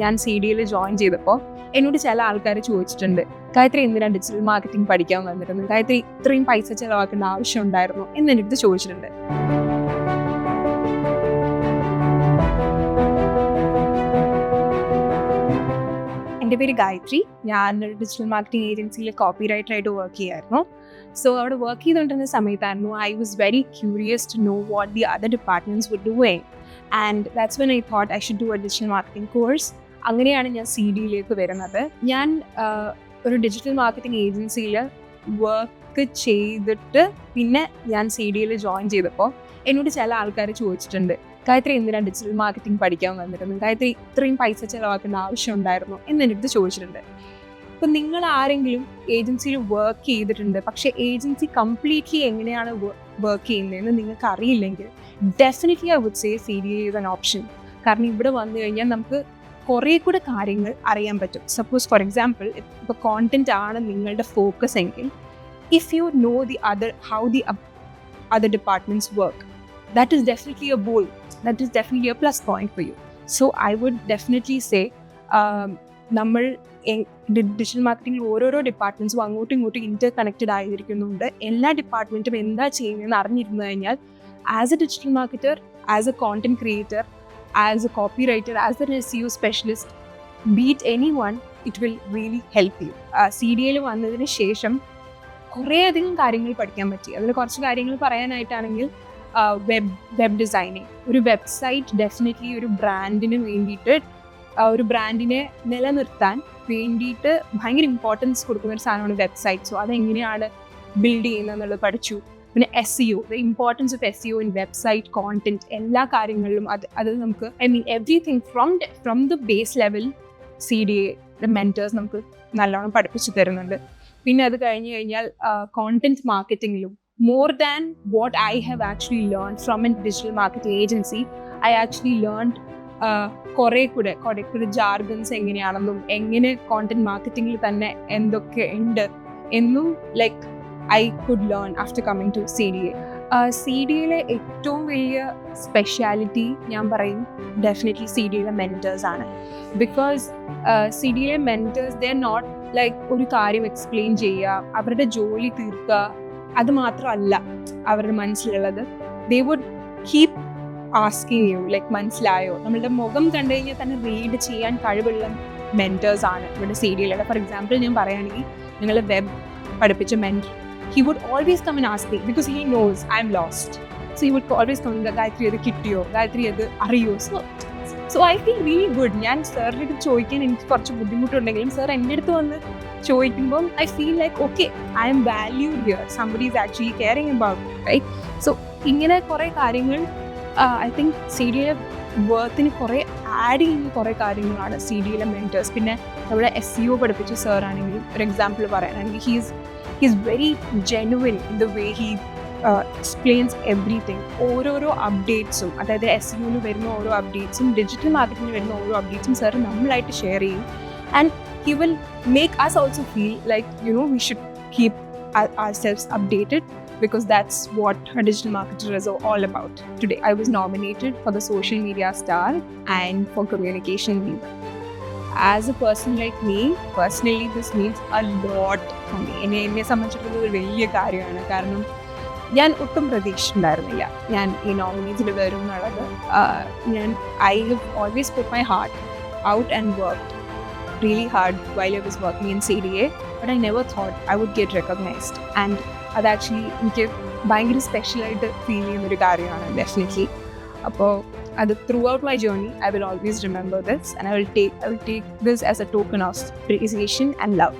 ഞാൻ CDയിൽ ജോയിൻ ചെയ്തപ്പോൾ എന്നോട് ചില ആൾക്കാർ ചോദിച്ചിട്ടുണ്ട്, ഗായത്രി എന്തിനാണ് ഡിജിറ്റൽ മാർക്കറ്റിംഗ് പഠിക്കാൻ വന്നിരുന്നത്, ഗായത്രി ഇത്രയും പൈസ ചിലവാക്കേണ്ട ആവശ്യം ഉണ്ടായിരുന്നു എന്ന് എൻ്റെ അടുത്ത് ചോദിച്ചിട്ടുണ്ട്. എൻ്റെ പേര് ഗായത്രി. ഞാൻ ഒരു ഡിജിറ്റൽ മാർക്കറ്റിംഗ് ഏജൻസിയിൽ കോപ്പി റൈറ്ററായിട്ട് വർക്ക് ചെയ്യായിരുന്നു. സോ അവിടെ വർക്ക് ചെയ്തുകൊണ്ടിരുന്ന സമയത്തായിരുന്നു I was very curious to know what the other departments would doing, and that's when I thought I should do a digital marketing course. അങ്ങനെയാണ് ഞാൻ CDയിലേക്ക് വരുന്നത്. ഞാൻ ഒരു ഡിജിറ്റൽ മാർക്കറ്റിംഗ് ഏജൻസിയിൽ വർക്ക് ചെയ്തിട്ട് പിന്നെ ഞാൻ CDയിൽ ജോയിൻ ചെയ്തപ്പോൾ എന്നോട് ചില ആൾക്കാർ ചോദിച്ചിട്ടുണ്ട്, ഗായത്രി എന്തിനാണ് ഡിജിറ്റൽ മാർക്കറ്റിംഗ് പഠിക്കാൻ വന്നിരുന്നത്, ഗായത്രി ഇത്രയും പൈസ ചിലവാക്കേണ്ട ആവശ്യം ഉണ്ടായിരുന്നു എന്ന് എൻ്റെ അടുത്ത് ചോദിച്ചിട്ടുണ്ട്. അപ്പം നിങ്ങൾ ആരെങ്കിലും ഏജൻസിയിൽ വർക്ക് ചെയ്തിട്ടുണ്ട്, പക്ഷേ ഏജൻസി കംപ്ലീറ്റ്ലി എങ്ങനെയാണ് വർക്ക് ചെയ്യുന്നതെന്ന് നിങ്ങൾക്ക് അറിയില്ലെങ്കിൽ definitely I would say CDA is an option. കാരണം ഇവിടെ വന്നു കഴിഞ്ഞാൽ നമുക്ക് കുറേ കൂടെ കാര്യങ്ങൾ അറിയാൻ പറ്റും. സപ്പോസ് ഫോർ എക്സാമ്പിൾ ഇപ്പോൾ കോണ്ടന്റ് ആണ് നിങ്ങളുടെ ഫോക്കസ് എങ്കിൽ, if you know how the other departments work, that is definitely a goal, that is definitely a plus point for you. So I would definitely say നമ്മൾ digital മാർക്കറ്റിംഗിൽ ഓരോരോ ഡിപ്പാർട്ട്മെൻറ്റ്സും അങ്ങോട്ടും ഇങ്ങോട്ടും Inter connected ആയിരിക്കുന്നുണ്ട്. എല്ലാ ഡിപ്പാർട്ട്മെൻറ്റും എന്താ ചെയ്യുന്നതെന്ന് അറിഞ്ഞിരുന്നു കഴിഞ്ഞാൽ as a digital marketer, as a content creator, as a copywriter, as an SEO specialist, beat anyone, it will really help you. CDയിൽ വന്നതിന് ശേഷം കുറേയധികം കാര്യങ്ങൾ പഠിക്കാൻ പറ്റി. അതിൽ കുറച്ച് കാര്യങ്ങൾ പറയാനായിട്ടാണെങ്കിൽ വെബ് ഡിസൈനിങ്, ഒരു വെബ്സൈറ്റ് ഡെഫിനറ്റ്ലി ഒരു ബ്രാൻഡിന് വേണ്ടിയിട്ട്, ഒരു ബ്രാൻഡിനെ നിലനിർത്താൻ വേണ്ടിയിട്ട് ഭയങ്കര ഇമ്പോർട്ടൻസ് കൊടുക്കുന്ന ഒരു സാധനമാണ് വെബ്സൈറ്റ്. സോ അതെങ്ങനെയാണ് ബിൽഡ് ചെയ്യുന്നത് എന്നുള്ളത് പഠിച്ചു. പിന്നെ SEO, the importance of SEO in website content, എല്ലാ കാര്യങ്ങളിലും അത് നമുക്ക് everything from the base level CDA mentors നമുക്ക് നല്ലോണം പഠിപ്പിച്ചു തരുന്നുണ്ട്. പിന്നെ അത് കഴിഞ്ഞ് കഴിഞ്ഞാൽ content മാർക്കറ്റിങ്ങിലും more than what I have actually learned from a digital marketing agency, I actually learned കുറേ കൂടെ ജാർഗൻസ് എങ്ങനെയാണെന്നും എങ്ങനെ കോണ്ടന്റ് മാർക്കറ്റിംഗിൽ തന്നെ എന്തൊക്കെ ഉണ്ട് എന്നും like I could learn after coming to CDA. CDയിലെ ഏറ്റവും വലിയ സ്പെഷ്യാലിറ്റി ഞാൻ പറയും ഡെഫിനറ്റ്ലി CDയിലെ മെൻറ്റേഴ്സ് ആണ്. ബിക്കോസ് CDയിലെ mentors they are not like ഒരു കാര്യം എക്സ്പ്ലെയിൻ ചെയ്യുക, അവരുടെ ജോലി തീർക്കുക, അത് മാത്രമല്ല അവരുടെ മനസ്സിലുള്ളത്. They would keep asking you like മനസ്സിലായോ. നമ്മളുടെ മുഖം കണ്ടു കഴിഞ്ഞാൽ തന്നെ റീഡ് ചെയ്യാൻ കഴിവുള്ള മെൻറ്റേഴ്സ് ആണ് ഇവിടെ CDയിലുള്ള. ഫോർ എക്സാമ്പിൾ ഞാൻ പറയുകയാണെങ്കിൽ നിങ്ങളെ വെബ് പഠിപ്പിച്ച mentor, he would always come and ask me because he knows I'm lost. So he would always come, Gayathri അത് കിട്ടിയോ, ഗായത്രി അത് അറിയോ. So I feel really good. ഞാൻ സാറിൻ്റെ അടുത്ത് ചോദിക്കാൻ എനിക്ക് കുറച്ച് ബുദ്ധിമുട്ടുണ്ടെങ്കിലും സാർ എൻ്റെ അടുത്ത് വന്ന് ചോദിക്കുമ്പം I feel like okay, I'm valued here, somebody is actually caring about right. So ഇങ്ങനെ കുറേ കാര്യങ്ങൾ ഐ തിങ്ക് CDയിലെ വർത്തിന് കുറേ ആഡ് ചെയ്യുന്ന കുറേ കാര്യങ്ങളാണ് CDയിലെ മെൻറ്റേഴ്സ്. പിന്നെ നമ്മുടെ SEO പഠിപ്പിച്ച സാറാണെങ്കിൽ ഒരു എക്സാമ്പിൾ പറയാനാണെങ്കിൽ he's very genuine in the way he explains everything. ഓരോരോ അപ്ഡേറ്റ്സും, അതായത് SEOന് വരുന്ന ഓരോ അപ്ഡേറ്റ്സും ഡിജിറ്റൽ മാർക്കറ്റിന് വരുന്ന ഓരോ അപ്ഡേറ്റ്സും സാർ നമ്മളായിട്ട് ഷെയർ ചെയ്യും. And he will make us also feel like, you know, we should keep ourselves updated because that's what a digital marketer is all about. Today I was nominated for the Social Media Star and for Communication Leader. As a person like me, personally this means a lot for me. എന്നെ സംബന്ധിച്ചിടത്തോളം ഒരു വലിയ കാര്യമാണ്. കാരണം ഞാൻ ഒട്ടും പ്രതീക്ഷിച്ചിട്ടുണ്ടായിരുന്നില്ല ഞാൻ ഈ നോമിനേറ്റിൽ വരും എന്നുള്ളത്. I have always put my heart out and worked really hard while I was working in CDA, but I never thought I would get recognized. And അത് ആക്ച്വലി എനിക്ക് ഭയങ്കര സ്പെഷ്യലായിട്ട് ഫീൽ ചെയ്യുന്നൊരു കാര്യമാണ് ഡെഫിനറ്റ്ലി. അപ്പോൾ അത് through out my journey I will always remember this, and I will take this as a token of appreciation and love.